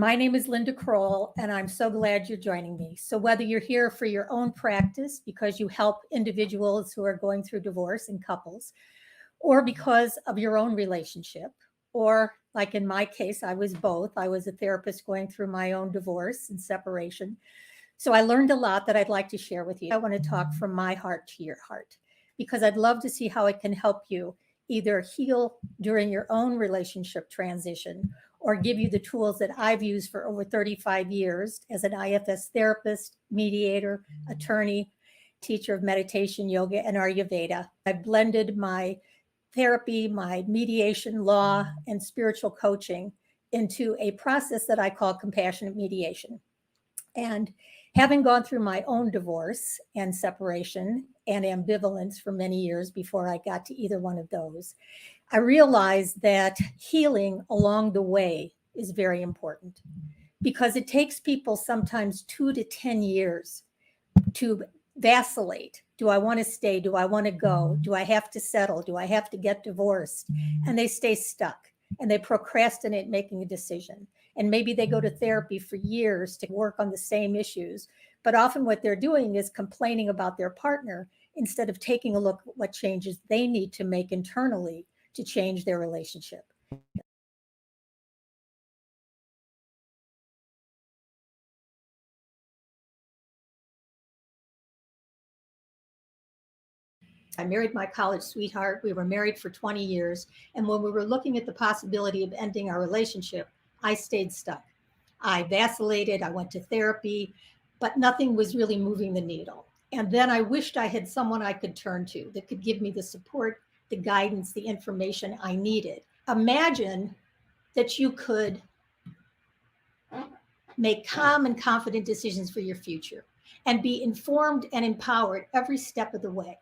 My name is Linda Kroll, and I'm so glad you're joining me. So whether you're here for your own practice because you help individuals who are going through divorce and couples, or because of your own relationship, or like in my case, I was both. I was a therapist going through my own divorce and separation. So I learned a lot that I'd like to share with you. I want to talk from my heart to your heart because I'd love to see how it can help you either heal during your own relationship transition or give you the tools that I've used for over 35 years as an IFS therapist, mediator, attorney, teacher of meditation, yoga, and Ayurveda. I've blended my therapy, my mediation, law, and spiritual coaching into a process that I call compassionate mediation. And having gone through my own divorce and separation and ambivalence for many years before I got to either one of those, I realized that healing along the way is very important because it takes people sometimes 2 to 10 years to vacillate. Do I want to stay? Do I want to go? Do I have to settle? Do I have to get divorced? And they stay stuck and they procrastinate making a decision. And maybe they go to therapy for years to work on the same issues. But often what they're doing is complaining about their partner instead of taking a look at what changes they need to make internally to change their relationship. I married my college sweetheart. We were married for 20 years. And when we were looking at the possibility of ending our relationship, I stayed stuck. I vacillated. I went to therapy, but nothing was really moving the needle. And then I wished I had someone I could turn to that could give me the support, the guidance, the information I needed. Imagine that you could make calm and confident decisions for your future and be informed and empowered every step of the way.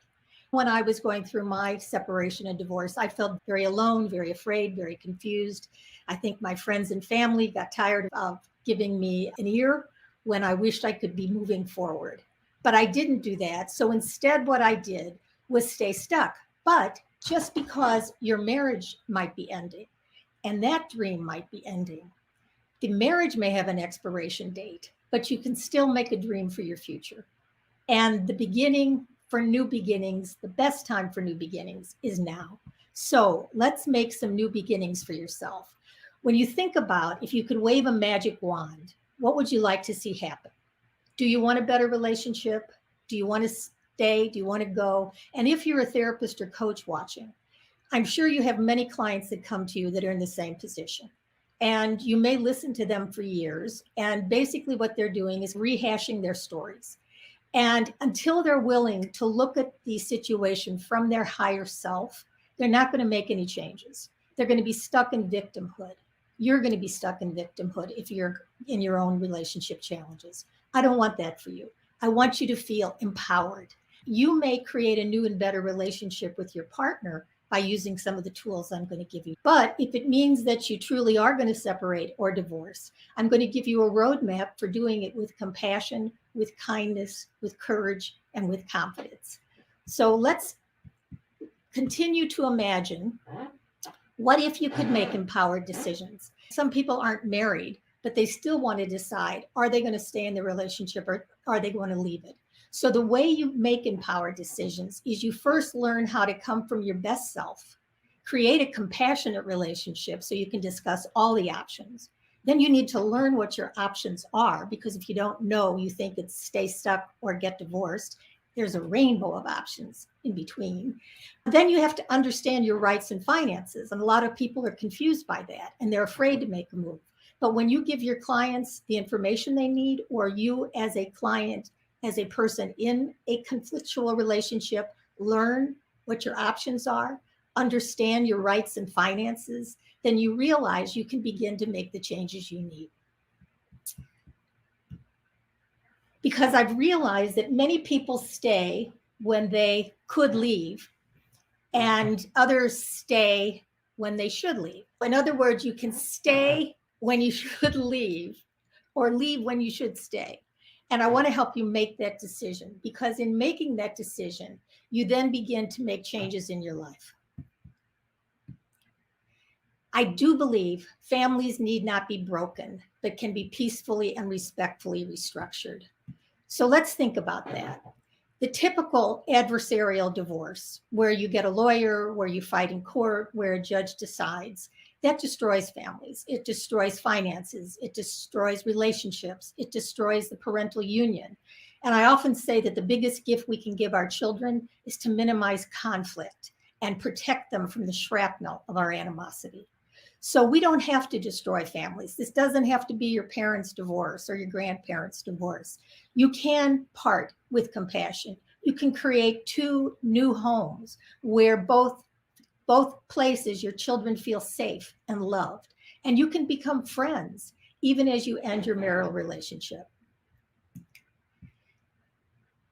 When I was going through my separation and divorce, I felt very alone, very afraid, very confused. I think my friends and family got tired of giving me an ear when I wished I could be moving forward. But I didn't do that. So instead, what I did was stay stuck. But just because your marriage might be ending and that dream might be ending, the marriage may have an expiration date, but you can still make a dream for your future. And the beginning for new beginnings, the best time for new beginnings is now. So let's make some new beginnings for yourself. When you think about if you could wave a magic wand, what would you like to see happen? Do you want a better relationship? Do you want to stay? Do you want to go? And if you're a therapist or coach watching, I'm sure you have many clients that come to you that are in the same position. And you may listen to them for years. And basically what they're doing is rehashing their stories. And until they're willing to look at the situation from their higher self, they're not going to make any changes. They're going to be stuck in victimhood. You're going to be stuck in victimhood if you're in your own relationship challenges. I don't want that for you. I want you to feel empowered. You may create a new and better relationship with your partner by using some of the tools I'm going to give you. But if it means that you truly are going to separate or divorce, I'm going to give you a roadmap for doing it with compassion, with kindness, with courage, and with confidence. So let's continue to imagine, what if you could make empowered decisions? Some people aren't married, but they still want to decide, are they going to stay in the relationship or are they going to leave it? So the way you make empowered decisions is you first learn how to come from your best self, create a compassionate relationship so you can discuss all the options. Then you need to learn what your options are, because if you don't know, you think it's stay stuck or get divorced. There's a rainbow of options in between. Then you have to understand your rights and finances. And a lot of people are confused by that and they're afraid to make a move. But when you give your clients the information they need, or you as a client, as a person in a conflictual relationship, learn what your options are, understand your rights and finances, then you realize you can begin to make the changes you need. Because I've realized that many people stay when they could leave, and others stay when they should leave. In other words, you can stay when you should leave, or leave when you should stay. And I want to help you make that decision, because in making that decision, you then begin to make changes in your life. I do believe families need not be broken, but can be peacefully and respectfully restructured. So let's think about that. The typical adversarial divorce, where you get a lawyer, where you fight in court, where a judge decides, that destroys families. It destroys finances. It destroys relationships. It destroys the parental union. And I often say that the biggest gift we can give our children is to minimize conflict and protect them from the shrapnel of our animosity. So we don't have to destroy families. This doesn't have to be your parents' divorce or your grandparents' divorce. You can part with compassion. You can create two new homes where both places your children feel safe and loved. And you can become friends even as you end your marital relationship.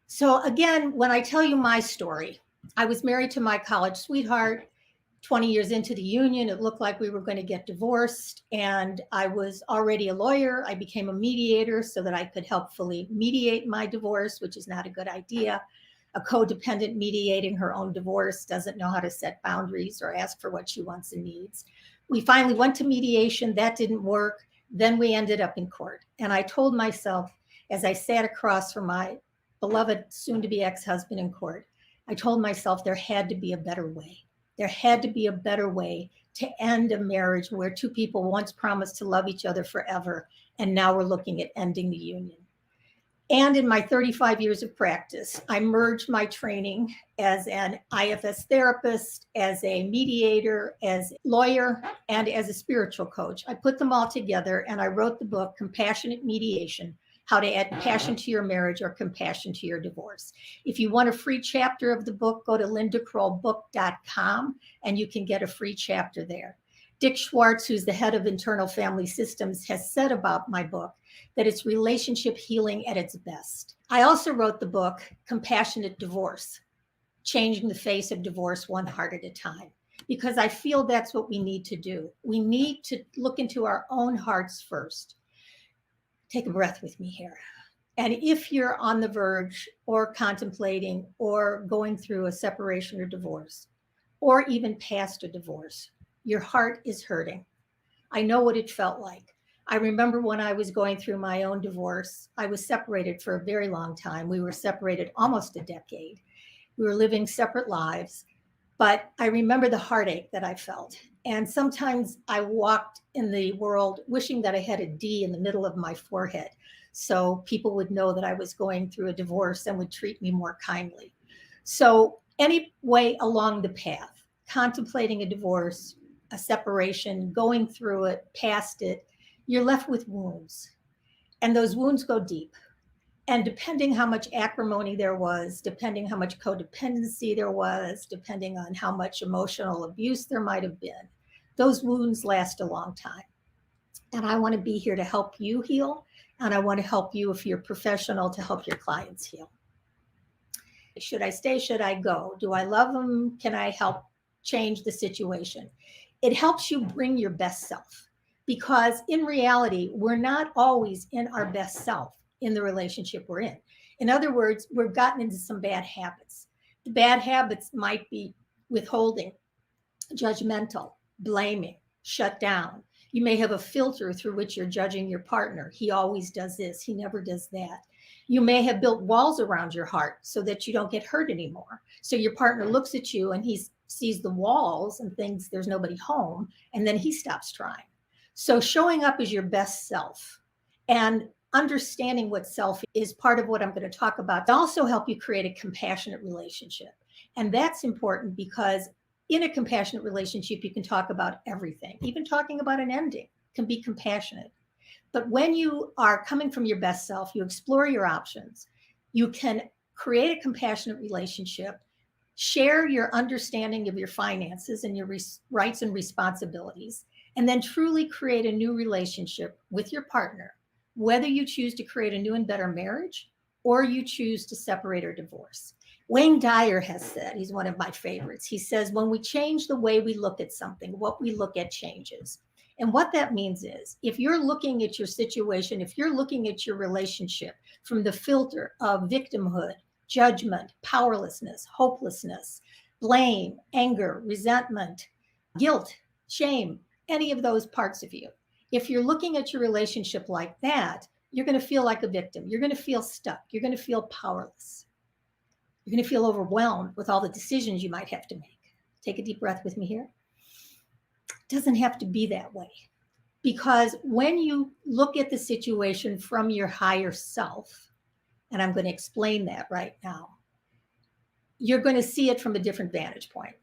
So again, when I tell you my story, I was married to my college sweetheart. 20 years into the union, it looked like we were going to get divorced, and I was already a lawyer. I became a mediator so that I could helpfully mediate my divorce, which is not a good idea. A codependent mediating her own divorce doesn't know how to set boundaries or ask for what she wants and needs. We finally went to mediation. That didn't work. Then we ended up in court. And I told myself, as I sat across from my beloved soon-to-be ex-husband in court, I told myself there had to be a better way. There had to be a better way to end a marriage where two people once promised to love each other forever, and now we're looking at ending the union. And in my 35 years of practice, I merged my training as an IFS therapist, as a mediator, as a lawyer, and as a spiritual coach. I put them all together and I wrote the book, Compassionate Mediation: How to Add Passion to Your Marriage or Compassion to Your Divorce. If you want a free chapter of the book, go to lindakrollbook.com and you can get a free chapter there. Dick Schwartz, who's the head of Internal Family Systems, has said about my book that it's relationship healing at its best. I also wrote the book, Compassionate Divorce: Changing the Face of Divorce One Heart at a Time, because I feel that's what we need to do. We need to look into our own hearts first. Take a breath with me here. And if you're on the verge or contemplating or going through a separation or divorce, or even past a divorce, your heart is hurting. I know what it felt like. I remember when I was going through my own divorce, I was separated for a very long time. We were separated almost a decade. We were living separate lives, but I remember the heartache that I felt. And sometimes I walked in the world wishing that I had a D in the middle of my forehead, so people would know that I was going through a divorce and would treat me more kindly. So any way along the path, contemplating a divorce, a separation, going through it, past it, you're left with wounds. And those wounds go deep. And depending how much acrimony there was, depending how much codependency there was, depending on how much emotional abuse there might have been, those wounds last a long time. And I want to be here to help you heal. And I want to help you, if you're professional, to help your clients heal. Should I stay? Should I go? Do I love them? Can I help change the situation? It helps you bring your best self, because in reality, we're not always in our best self in the relationship we're in. In other words, we've gotten into some bad habits. The bad habits might be withholding, judgmental, blaming, shut down. You may have a filter through which you're judging your partner. He always does this. He never does that. You may have built walls around your heart so that you don't get hurt anymore. So your partner looks at you and he sees the walls and thinks there's nobody home, and then he stops trying. So showing up as your best self and understanding what self is part of what I'm going to talk about. To also help you create a compassionate relationship. And that's important because in a compassionate relationship, you can talk about everything. Even talking about an ending can be compassionate. But when you are coming from your best self, you explore your options. You can create a compassionate relationship, share your understanding of your finances and your rights and responsibilities, and then truly create a new relationship with your partner, whether you choose to create a new and better marriage or you choose to separate or divorce. Wayne Dyer has said, he's one of my favorites, he says, when we change the way we look at something, what we look at changes. And what that means is, if you're looking at your situation, if you're looking at your relationship from the filter of victimhood, judgment, powerlessness, hopelessness, blame, anger, resentment, guilt, shame, any of those parts of you. If you're looking at your relationship like that, you're going to feel like a victim. You're going to feel stuck. You're going to feel powerless. You're going to feel overwhelmed with all the decisions you might have to make. Take a deep breath with me here. It doesn't have to be that way. Because when you look at the situation from your higher self, and I'm going to explain that right now, you're going to see it from a different vantage point.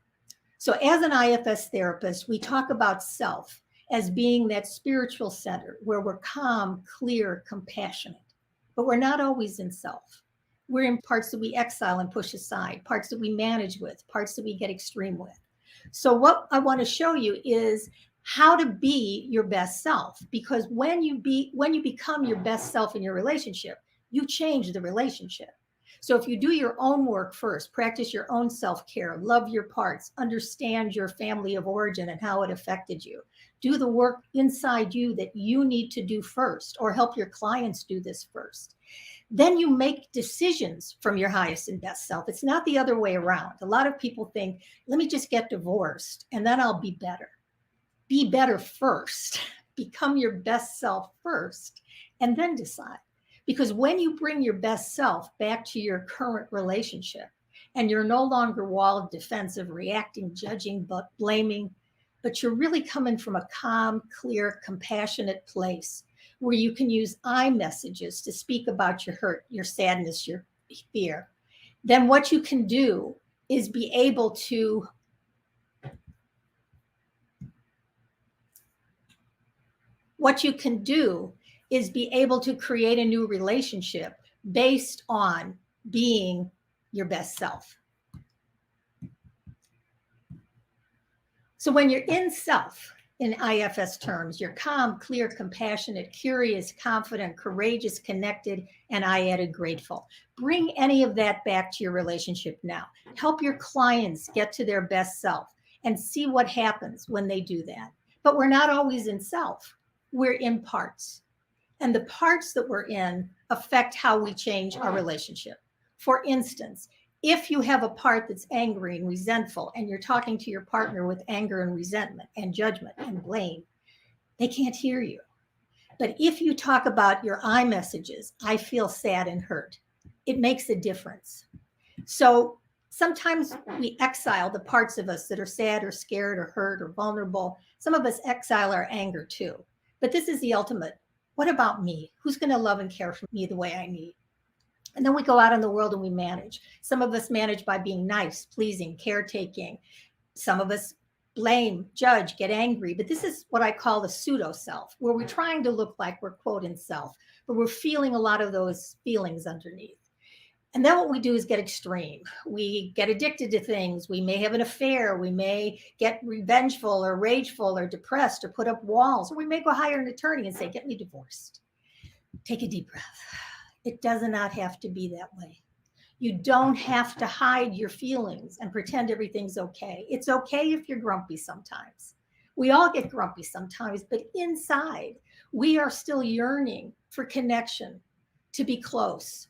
So as an IFS therapist, we talk about self as being that spiritual center where we're calm, clear, compassionate, but we're not always in self. We're in parts that we exile and push aside, parts that we manage with, parts that we get extreme with. So what I want to show you is how to be your best self, because when you become your best self in your relationship, you change the relationship. So if you do your own work first, practice your own self-care, love your parts, understand your family of origin and how it affected you, do the work inside you that you need to do first, or help your clients do this first. Then you make decisions from your highest and best self. It's not the other way around. A lot of people think, let me just get divorced and then I'll be better. Be better first. Become your best self first, and then decide. Because when you bring your best self back to your current relationship, and you're no longer walled, defensive, reacting, judging, but blaming, but you're really coming from a calm, clear, compassionate place where you can use I messages to speak about your hurt, your sadness, your fear, then what you can do is be able to create a new relationship based on being your best self. So when you're in self, in IFS terms, you're calm, clear, compassionate, curious, confident, courageous, connected, and I added grateful. Bring any of that back to your relationship now. Help your clients get to their best self and see what happens when they do that. But we're not always in self. We're in parts. And the parts that we're in affect how we change our relationship. For instance, if you have a part that's angry and resentful and you're talking to your partner with anger and resentment and judgment and blame, they can't hear you. But if you talk about your I messages, I feel sad and hurt, it makes a difference. So sometimes we exile the parts of us that are sad or scared or hurt or vulnerable. Some of us exile our anger too. But this is the ultimate. What about me? Who's going to love and care for me the way I need? And then we go out in the world and we manage. Some of us manage by being nice, pleasing, caretaking. Some of us blame, judge, get angry. But this is what I call the pseudo self, where we're trying to look like we're quote in self, but we're feeling a lot of those feelings underneath. And then what we do is get extreme. We get addicted to things. We may have an affair. We may get revengeful or rageful or depressed or put up walls. Or we may go hire an attorney and say, get me divorced. Take a deep breath. It does not have to be that way. You don't have to hide your feelings and pretend everything's okay. It's okay if you're grumpy sometimes. We all get grumpy sometimes, but inside, we are still yearning for connection, to be close.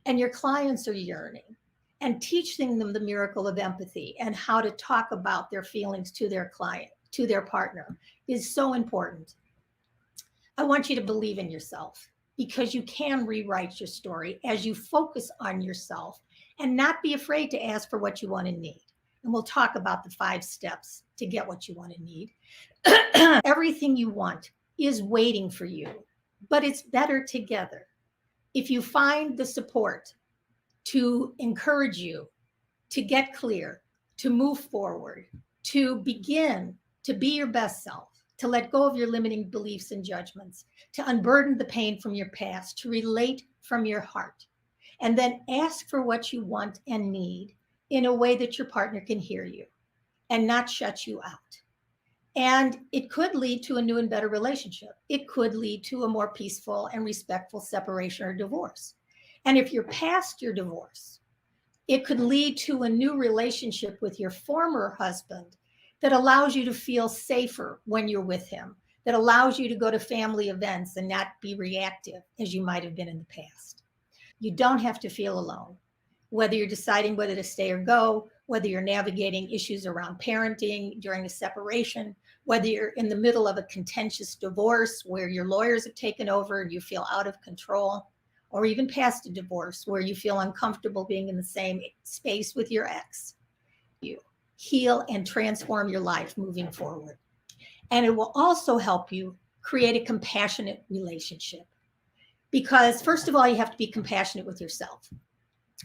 And your clients are yearning, and teaching them the miracle of empathy and how to talk about their feelings to their client, to their partner, is so important. I want you to believe in yourself, because you can rewrite your story as you focus on yourself and not be afraid to ask for what you want and need. And we'll talk about the 5 steps to get what you want and need. Everything you want is waiting for you, but it's better together. If you find the support to encourage you to get clear, to move forward, to begin to be your best self, to let go of your limiting beliefs and judgments, to unburden the pain from your past, to relate from your heart, and then ask for what you want and need in a way that your partner can hear you and not shut you out. And it could lead to a new and better relationship. It could lead to a more peaceful and respectful separation or divorce. And if you're past your divorce, it could lead to a new relationship with your former husband that allows you to feel safer when you're with him, that allows you to go to family events and not be reactive as you might have been in the past. You don't have to feel alone. Whether you're deciding whether to stay or go, whether you're navigating issues around parenting during a separation, whether you're in the middle of a contentious divorce where your lawyers have taken over and you feel out of control, or even past a divorce where you feel uncomfortable being in the same space with your ex. You heal and transform your life moving forward. And it will also help you create a compassionate relationship. Because first of all, you have to be compassionate with yourself.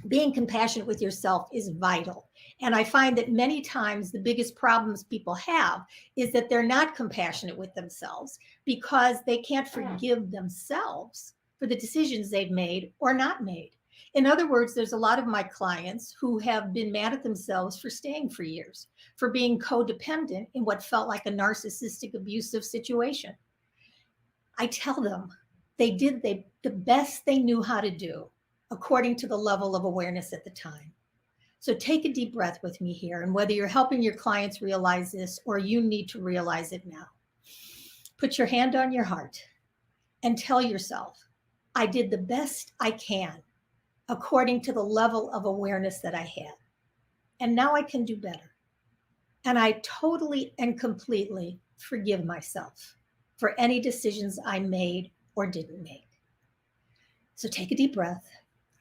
Being compassionate with yourself is vital. And I find that many times the biggest problems people have is that they're not compassionate with themselves because they can't forgive themselves for the decisions they've made or not made. In other words, there's a lot of my clients who have been mad at themselves for staying for years, for being codependent in what felt like a narcissistic, abusive situation. I tell them they did the best they knew how to do according to the level of awareness at the time. So take a deep breath with me here, and whether you're helping your clients realize this or you need to realize it now, put your hand on your heart and tell yourself, I did the best I can according to the level of awareness that I had. And now I can do better. And I totally and completely forgive myself for any decisions I made or didn't make. So take a deep breath.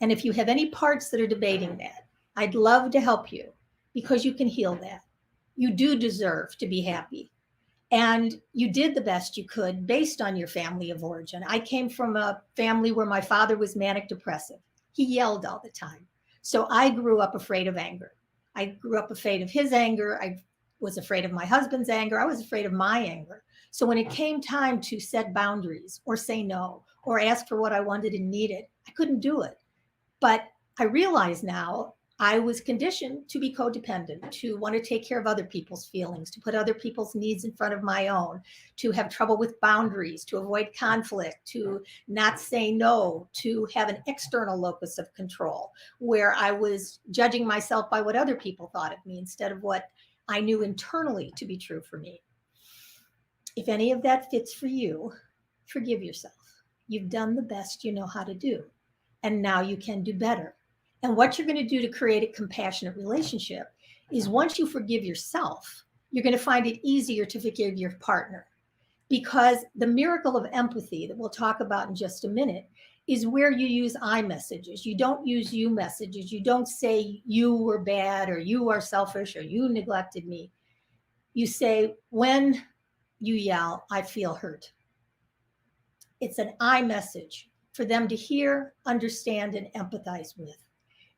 And if you have any parts that are debating that, I'd love to help you because you can heal that. You do deserve to be happy. And you did the best you could based on your family of origin. I came from a family where my father was manic depressive. He yelled all the time. So I grew up afraid of anger. I grew up afraid of his anger. I was afraid of my husband's anger. I was afraid of my anger. So when it came time to set boundaries or say no or ask for what I wanted and needed, I couldn't do it. But I realize now I was conditioned to be codependent, to want to take care of other people's feelings, to put other people's needs in front of my own, to have trouble with boundaries, to avoid conflict, to not say no, to have an external locus of control where I was judging myself by what other people thought of me instead of what I knew internally to be true for me. If any of that fits for you, forgive yourself. You've done the best you know how to do, and now you can do better. And what you're going to do to create a compassionate relationship is once you forgive yourself, you're going to find it easier to forgive your partner, because the miracle of empathy that we'll talk about in just a minute is where you use I messages. You don't use you messages. You don't say you were bad or you are selfish or you neglected me. You say, when you yell, I feel hurt. It's an I message for them to hear, understand, and empathize with.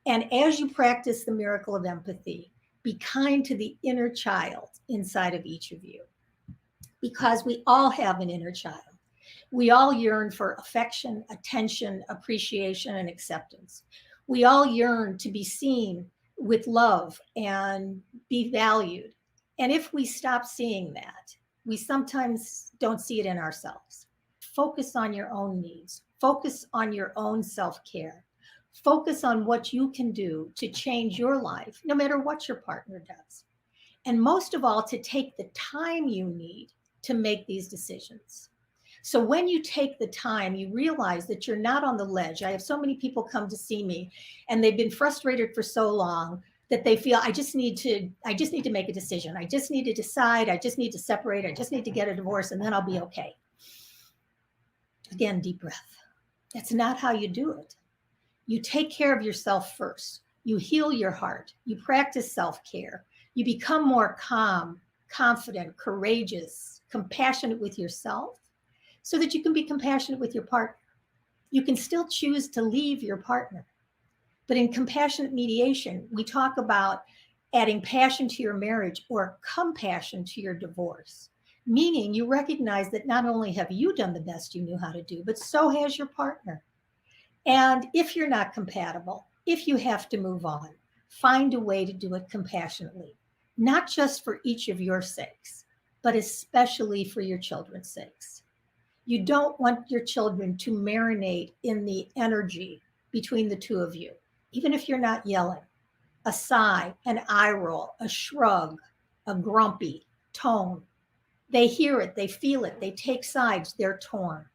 And as you practice the miracle of empathy, be kind to the inner child inside of each of you, because we all have an inner child. We all yearn for affection, attention, appreciation, and acceptance. We all yearn to be seen with love and be valued. And if we stop seeing that, we sometimes don't see it in ourselves. Focus on your own needs. Focus on your own self-care. Focus on what you can do to change your life, no matter what your partner does. And most of all, to take the time you need to make these decisions. So when you take the time, you realize that you're not on the ledge. I have so many people come to see me and they've been frustrated for so long that they feel, I just need to make a decision. I just need to decide. I just need to separate. I just need to get a divorce and then I'll be okay. Again, deep breath. That's not how you do it. You take care of yourself first. You heal your heart. You practice self-care. You become more calm, confident, courageous, compassionate with yourself so that you can be compassionate with your partner. You can still choose to leave your partner. But in compassionate mediation, we talk about adding passion to your marriage or compassion to your divorce, meaning you recognize that not only have you done the best you knew how to do, but so has your partner. And if you're not compatible, if you have to move on, find a way to do it compassionately, not just for each of your sakes, but especially for your children's sakes. You don't want your children to marinate in the energy between the two of you, even if you're not yelling. A sigh, an eye roll, a shrug, a grumpy tone. They hear it, they feel it, they take sides, they're torn.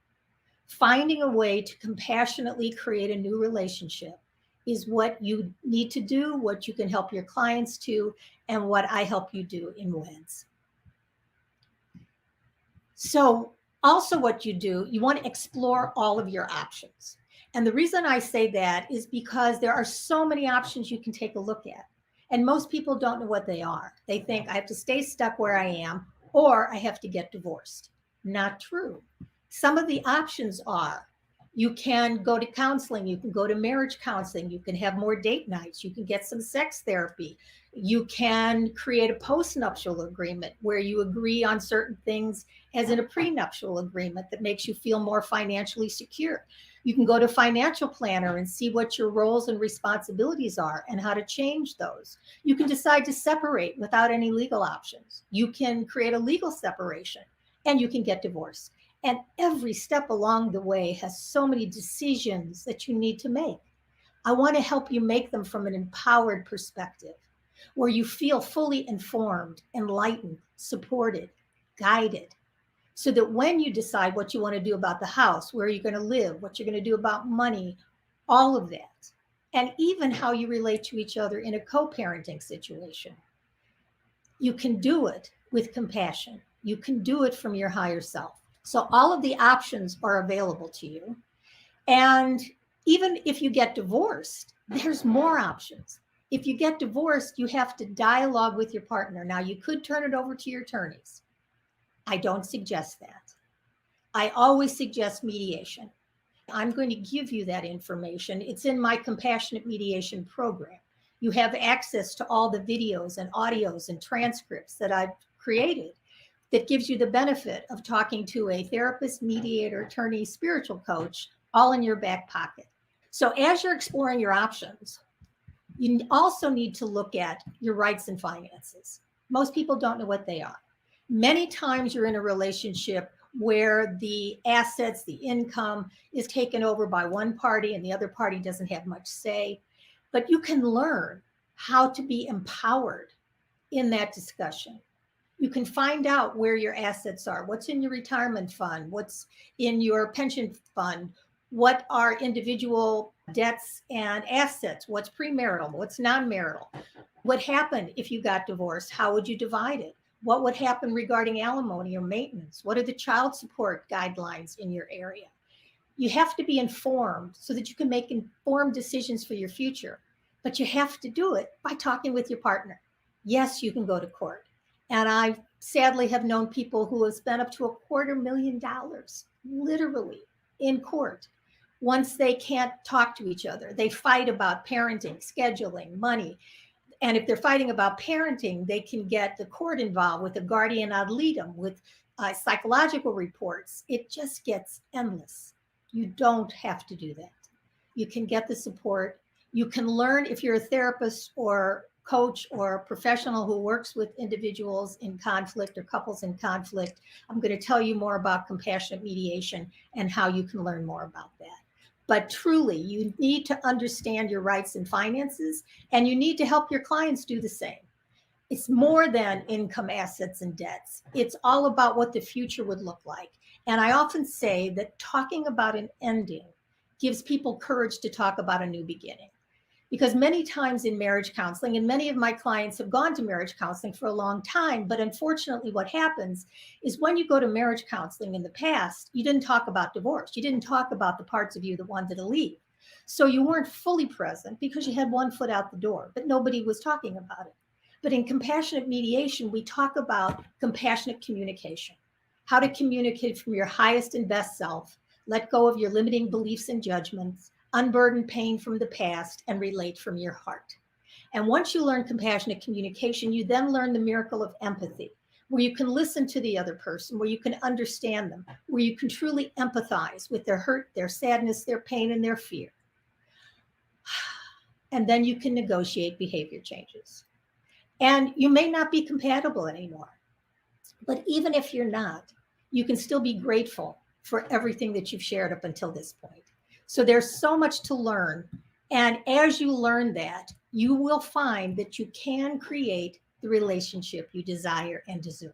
Finding a way to compassionately create a new relationship is what you need to do, what you can help your clients to, and what I help you do in WEDS. So also what you do, you want to explore all of your options. And the reason I say that is because there are so many options you can take a look at. And most people don't know what they are. They think I have to stay stuck where I am, or I have to get divorced. Not true. Some of the options are you can go to counseling, you can go to marriage counseling, you can have more date nights, you can get some sex therapy, you can create a postnuptial agreement where you agree on certain things as in a prenuptial agreement that makes you feel more financially secure. You can go to financial planner and see what your roles and responsibilities are and how to change those. You can decide to separate without any legal options. You can create a legal separation, and you can get divorced. And every step along the way has so many decisions that you need to make. I want to help you make them from an empowered perspective, where you feel fully informed, enlightened, supported, guided, so that when you decide what you want to do about the house, where you're going to live, what you're going to do about money, all of that, and even how you relate to each other in a co-parenting situation, you can do it with compassion. You can do it from your higher self. So all of the options are available to you. And even if you get divorced, there's more options. If you get divorced, you have to dialogue with your partner. Now, you could turn it over to your attorneys. I don't suggest that. I always suggest mediation. I'm going to give you that information. It's in my compassionate mediation program. You have access to all the videos and audios and transcripts that I've created that gives you the benefit of talking to a therapist, mediator, attorney, spiritual coach, all in your back pocket. So as you're exploring your options, you also need to look at your rights and finances. Most people don't know what they are. Many times you're in a relationship where the assets, the income is taken over by one party and the other party doesn't have much say. But you can learn how to be empowered in that discussion. You can find out where your assets are, what's in your retirement fund, what's in your pension fund, what are individual debts and assets, what's premarital, what's non-marital, what happened if you got divorced, how would you divide it? What would happen regarding alimony or maintenance? What are the child support guidelines in your area? You have to be informed so that you can make informed decisions for your future, but you have to do it by talking with your partner. Yes, you can go to court. And I sadly have known people who have spent up to $250,000 literally in court. Once they can't talk to each other, they fight about parenting, scheduling, money. And if they're fighting about parenting, they can get the court involved with a guardian ad litem, with psychological reports. It just gets endless. You don't have to do that. You can get the support. You can learn if you're a therapist or coach or professional who works with individuals in conflict or couples in conflict. I'm going to tell you more about compassionate mediation and how you can learn more about that. But truly, you need to understand your rights and finances, and you need to help your clients do the same. It's more than income, assets, and debts. It's all about what the future would look like. And I often say that talking about an ending gives people courage to talk about a new beginning. Because many times in marriage counseling, and many of my clients have gone to marriage counseling for a long time, but unfortunately what happens is when you go to marriage counseling in the past, you didn't talk about divorce. You didn't talk about the parts of you that wanted to leave. So you weren't fully present because you had one foot out the door, but nobody was talking about it. But in compassionate mediation, we talk about compassionate communication, how to communicate from your highest and best self, let go of your limiting beliefs and judgments, unburden pain from the past, and relate from your heart. And once you learn compassionate communication, you then learn the miracle of empathy, where you can listen to the other person, where you can understand them, where you can truly empathize with their hurt, their sadness, their pain, and their fear. And then you can negotiate behavior changes. And you may not be compatible anymore, but even if you're not, you can still be grateful for everything that you've shared up until this point. So there's so much to learn. And as you learn that, you will find that you can create the relationship you desire and deserve.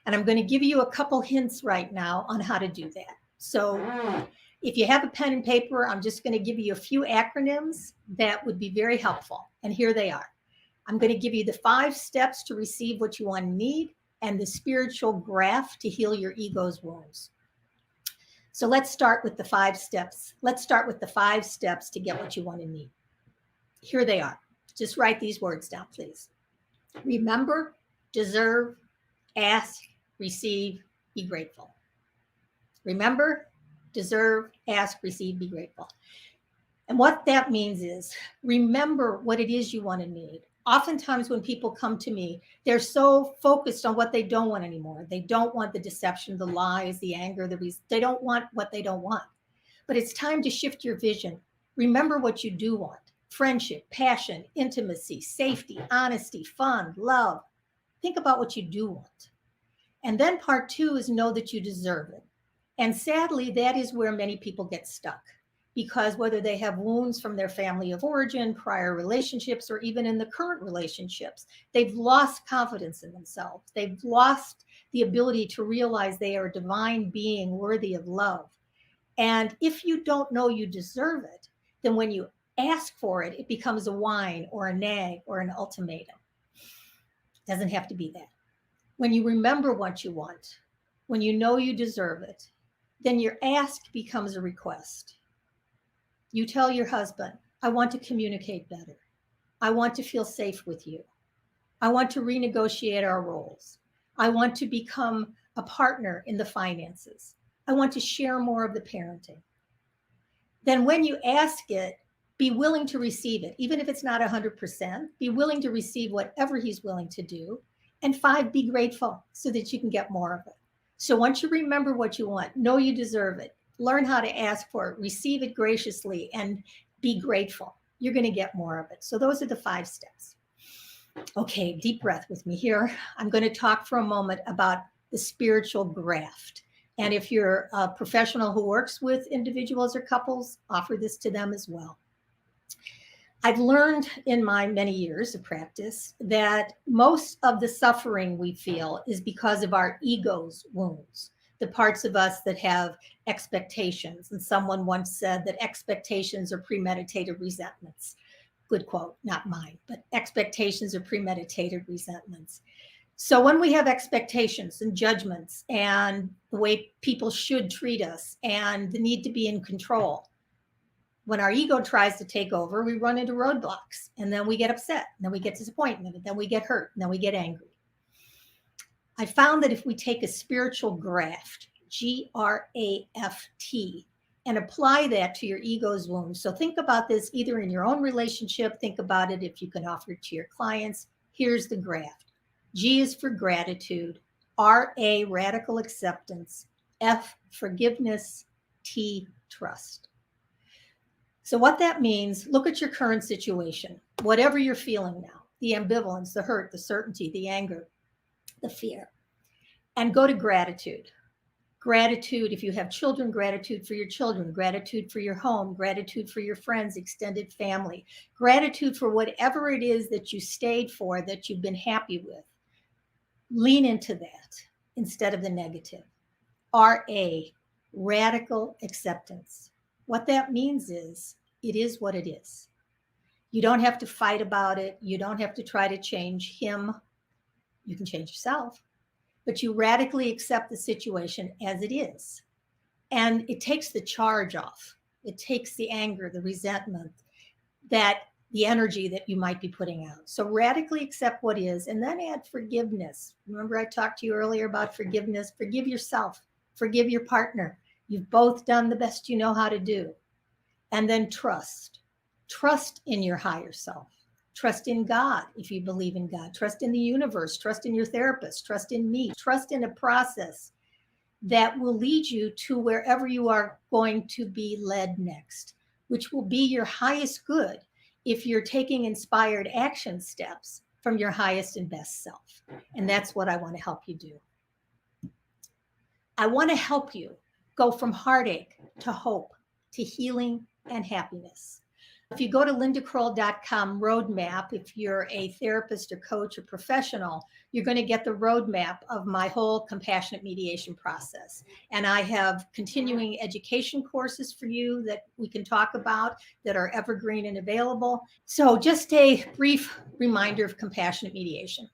And I'm going to give you a couple hints right now on how to do that. So if you have a pen and paper, I'm just going to give you a few acronyms that would be very helpful. And here they are. I'm going to give you the 5 steps to receive what you want and need, and the spiritual graft to heal your ego's wounds. So let's start with the 5 steps. Let's start with the 5 steps to get what you want and need. Here they are. Just write these words down, please. Remember, deserve, ask, receive, be grateful. Remember, deserve, ask, receive, be grateful. And what that means is remember what it is you want and need. Oftentimes when people come to me, they're so focused on what they don't want anymore. They don't want the deception, the lies, the anger, they don't want what they don't want. But it's time to shift your vision. Remember what you do want. Friendship, passion, intimacy, safety, honesty, fun, love. Think about what you do want. And then part 2 is know that you deserve it. And sadly, that is where many people get stuck. Because whether they have wounds from their family of origin, prior relationships, or even in the current relationships, they've lost confidence in themselves. They've lost the ability to realize they are a divine being worthy of love. And if you don't know you deserve it, then when you ask for it, it becomes a whine or a nag or an ultimatum. It doesn't have to be that. When you remember what you want, when you know you deserve it, then your ask becomes a request. You tell your husband, I want to communicate better. I want to feel safe with you. I want to renegotiate our roles. I want to become a partner in the finances. I want to share more of the parenting. Then when you ask it, be willing to receive it. Even if it's not 100%, be willing to receive whatever he's willing to do. And 5, be grateful so that you can get more of it. So once you remember what you want, know you deserve it, learn how to ask for it, receive it graciously, and be grateful. You're going to get more of it. So those are the 5 steps. Okay, deep breath with me here. I'm going to talk for a moment about the spiritual graft. And if you're a professional who works with individuals or couples, offer this to them as well. I've learned in my many years of practice that most of the suffering we feel is because of our ego's wounds, the parts of us that have expectations. And someone once said that expectations are premeditated resentments. Good quote, not mine, but expectations are premeditated resentments. So when we have expectations and judgments and the way people should treat us and the need to be in control, when our ego tries to take over, we run into roadblocks, and then we get upset, and then we get disappointment, and then we get hurt, and then we get angry. I found that if we take a spiritual graft, G-R-A-F-T, and apply that to your ego's wounds. So think about this either in your own relationship, think about it if you can offer it to your clients. Here's the graft. G is for gratitude, R-A, radical acceptance, F, forgiveness, T, trust. So what that means, look at your current situation, whatever you're feeling now, the ambivalence, the hurt, the certainty, the anger, the fear, and go to gratitude. Gratitude, if you have children, gratitude for your children, gratitude for your home, gratitude for your friends, extended family, gratitude for whatever it is that you stayed for, that you've been happy with. Lean into that instead of the negative. R-A, radical acceptance. What that means is, it is what it is. You don't have to fight about it. You don't have to try to change him. You can change yourself, but you radically accept the situation as it is. And it takes the charge off. It takes the anger, the resentment, the energy that you might be putting out. So radically accept what is, and then add forgiveness. Remember I talked to you earlier about forgiveness. Forgive yourself. Forgive your partner. You've both done the best you know how to do. And then trust. Trust in your higher self. Trust in God if you believe in God. Trust in the universe. Trust in your therapist. Trust in me. Trust in a process that will lead you to wherever you are going to be led next, which will be your highest good if you're taking inspired action steps from your highest and best self. And that's what I want to help you do. I want to help you go from heartache to hope, to healing and happiness. If you go to lindakroll.com roadmap, if you're a therapist or coach or professional, you're going to get the roadmap of my whole compassionate mediation process. And I have continuing education courses for you that we can talk about that are evergreen and available. So just a brief reminder of compassionate mediation.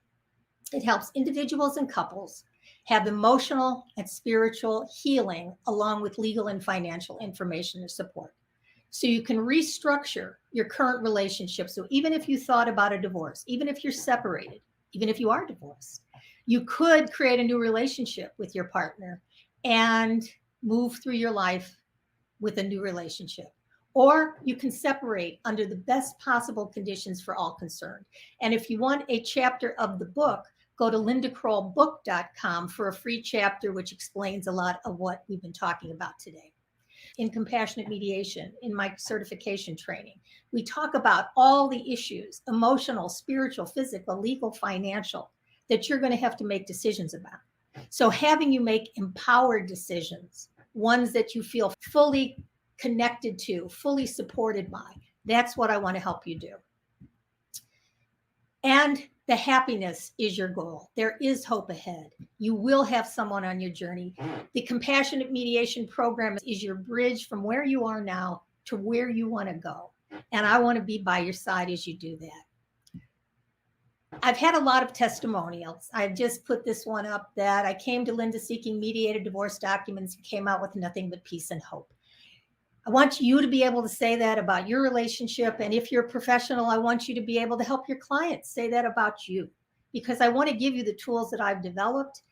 It helps individuals and couples have emotional and spiritual healing along with legal and financial information and support. So you can restructure your current relationship. So even if you thought about a divorce, even if you're separated, even if you are divorced, you could create a new relationship with your partner and move through your life with a new relationship. Or you can separate under the best possible conditions for all concerned. And if you want a chapter of the book, go to lindakrollbook.com for a free chapter which explains a lot of what we've been talking about today. In compassionate mediation, in my certification training, we talk about all the issues, emotional, spiritual, physical, legal, financial, that you're going to have to make decisions about. So having you make empowered decisions, ones that you feel fully connected to, fully supported by, that's what I want to help you do. And the happiness is your goal. There is hope ahead. You will have someone on your journey. The compassionate mediation program is your bridge from where you are now to where you want to go. And I want to be by your side as you do that. I've had a lot of testimonials. I've just put this one up that I came to Linda seeking mediated divorce documents and came out with nothing but peace and hope. I want you to be able to say that about your relationship. And if you're a professional, I want you to be able to help your clients say that about you, because I want to give you the tools that I've developed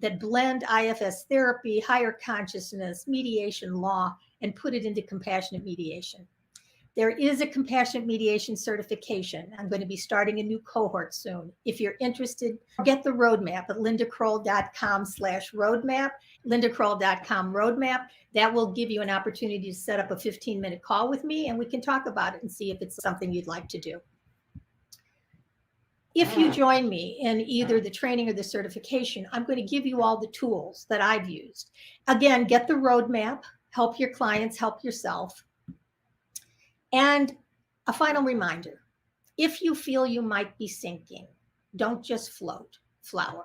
that blend IFS therapy, higher consciousness, mediation law, and put it into compassionate mediation. There is a compassionate mediation certification. I'm going to be starting a new cohort soon. If you're interested, get the roadmap at lindakroll.com/roadmap, lindakroll.com roadmap. That will give you an opportunity to set up a 15-minute call with me, and we can talk about it and see if it's something you'd like to do. If you join me in either the training or the certification, I'm going to give you all the tools that I've used. Again, get the roadmap, help your clients, help yourself. And a final reminder, if you feel you might be sinking, don't just float, flower.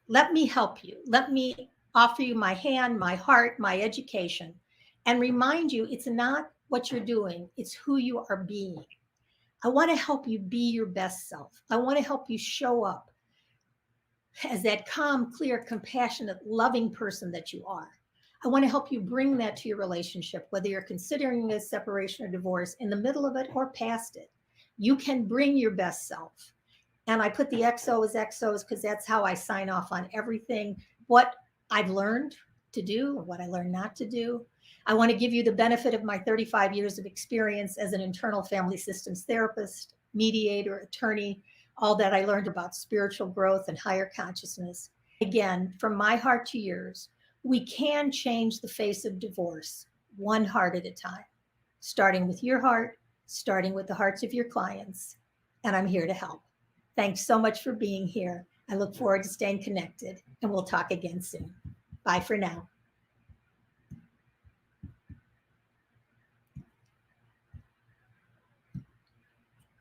Let me help you. Let me offer you my hand, my heart, my education, and remind you it's not what you're doing, it's who you are being. I want to help you be your best self. I want to help you show up as that calm, clear, compassionate, loving person that you are. I want to help you bring that to your relationship, whether you're considering a separation or divorce, in the middle of it or past it. You can bring your best self. And I put the XO as XOs because that's how I sign off on everything, what I've learned to do, what I learned not to do. I want to give you the benefit of my 35 years of experience as an internal family systems therapist, mediator, attorney, all that I learned about spiritual growth and higher consciousness. Again, from my heart to yours, we can change the face of divorce one heart at a time, starting with your heart, starting with the hearts of your clients. And I'm here to help. Thanks so much for being here. I look forward to staying connected, and we'll talk again soon. Bye for now.